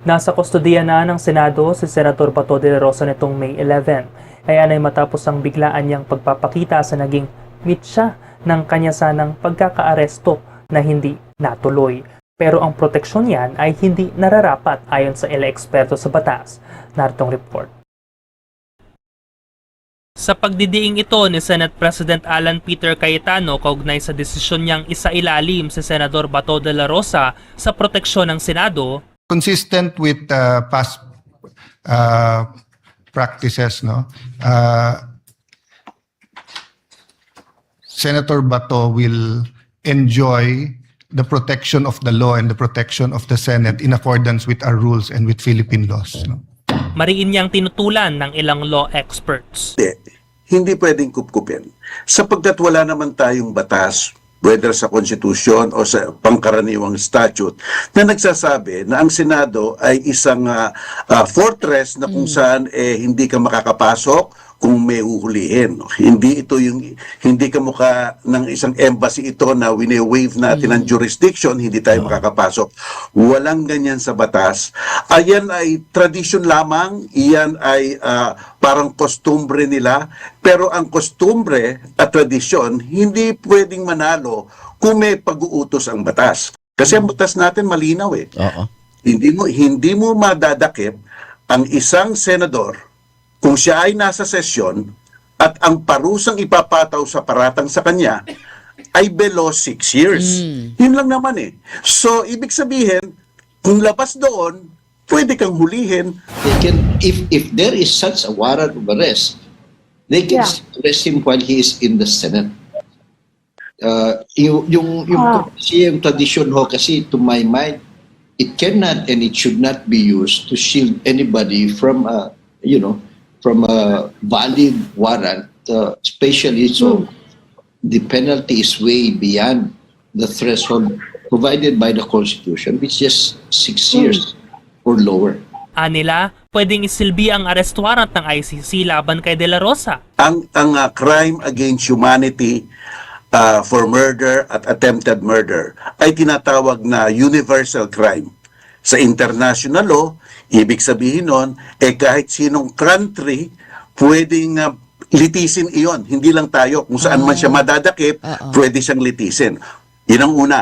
Nasa kustodiya na ng Senado si Senator Bato de la Rosa nitong May 11. Kaya ay matapos ang biglaan niyang pagpapakita sa naging mitsa ng kanya sanang pagkakaaresto na hindi natuloy. Pero ang proteksyon niyan ay hindi nararapat ayon sa ilang eksperto sa batas. Naritong report. Sa pagdidiing ito ni Senate President Alan Peter Cayetano kaugnay sa desisyon niyang isailalim si Senador Bato de la Rosa sa proteksyon ng Senado, consistent with past practices, no? Senator Bato will enjoy the protection of the law and the protection of the Senate in accordance with our rules and with Philippine laws. No? mariin niyang tinutulan ng ilang law experts. Hindi pwedeng kupkupin. Sapagkat wala naman tayong batas, whether sa konstitusyon o sa pangkaraniwang statute, na nagsasabi na ang Senado ay isang fortress na kung saan hindi ka makakapasok kung may uhulihin. Hindi ito yung, hindi ka mukha ng isang embassy ito na wine-waive natin ang jurisdiction, hindi tayo makakapasok. Walang ganyan sa batas. Ayan ay tradisyon lamang, iyan ay parang kostumbre nila, pero ang kostumbre at tradisyon hindi pwedeng manalo kung may pag-uutos ang batas. Kasi ang batas natin malinaw eh. Hindi mo madadakip ang isang senador kung siya ay nasa sesyon at ang parusang ipapataw sa paratang sa kanya ay below 6 years. Yun lang naman eh. So, ibig sabihin, kung labas doon, pwede kang hulihin. They can, if there is such a warrant of arrest, they can arrest him while he is in the Senate. Yung tradisyon ho kasi, to my mind, it cannot and it should not be used to shield anybody from from a valid warrant, especially so the penalty is way beyond the threshold provided by the Constitution, which is 6 years or lower. Anila, pwedeng isilbi ang arrest warrant ng ICC laban kay De La Rosa. Ang crime against humanity for murder at attempted murder ay tinatawag na universal crime. Sa international law, ibig sabihin nun, kahit sinong country, pwedeng litisin iyon. Hindi lang tayo. Kung saan man siya madadakip, pwede siyang litisin. Yun ang una.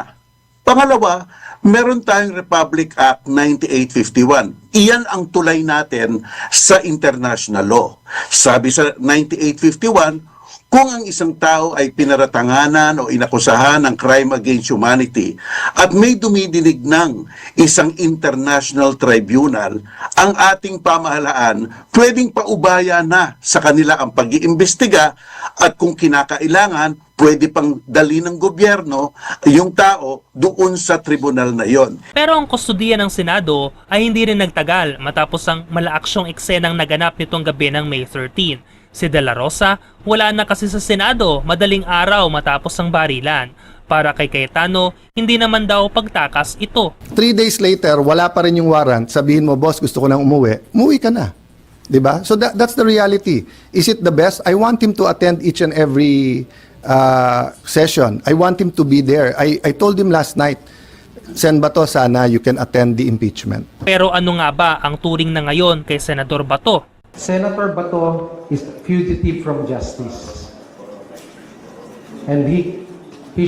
Pangalawa, meron tayong Republic Act 9851. Iyan ang tulay natin sa international law. Sabi sa 9851, kung ang isang tao ay pinaratanganan o inakusahan ng crime against humanity at may dumidinig ng isang international tribunal, ang ating pamahalaan pwedeng paubaya na sa kanila ang pag-iimbestiga at kung kinakailangan, pwede pang dali ng gobyerno yung tao doon sa tribunal na yon. Pero ang kustodiya ng Senado ay hindi rin nagtagal matapos ang malaaksyong eksenang naganap nitong gabi ng May 13. Si De La Rosa, wala na kasi sa Senado madaling araw matapos ang barilan. Para kay Cayetano, hindi naman daw pagtakas ito. 3 days later, wala pa rin yung warrant. Sabihin mo, boss, gusto ko nang umuwi ka na. Diba? So that's the reality. Is it the best? I want him to attend each and every session. I want him to be there. I told him last night, Sen Bato, sana you can attend the impeachment. Pero ano nga ba ang turing na ngayon kay Senador Bato? Senator Bato is fugitive from justice. And he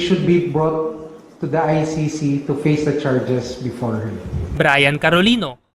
should be brought to the ICC to face the charges before him. Brian Carolino,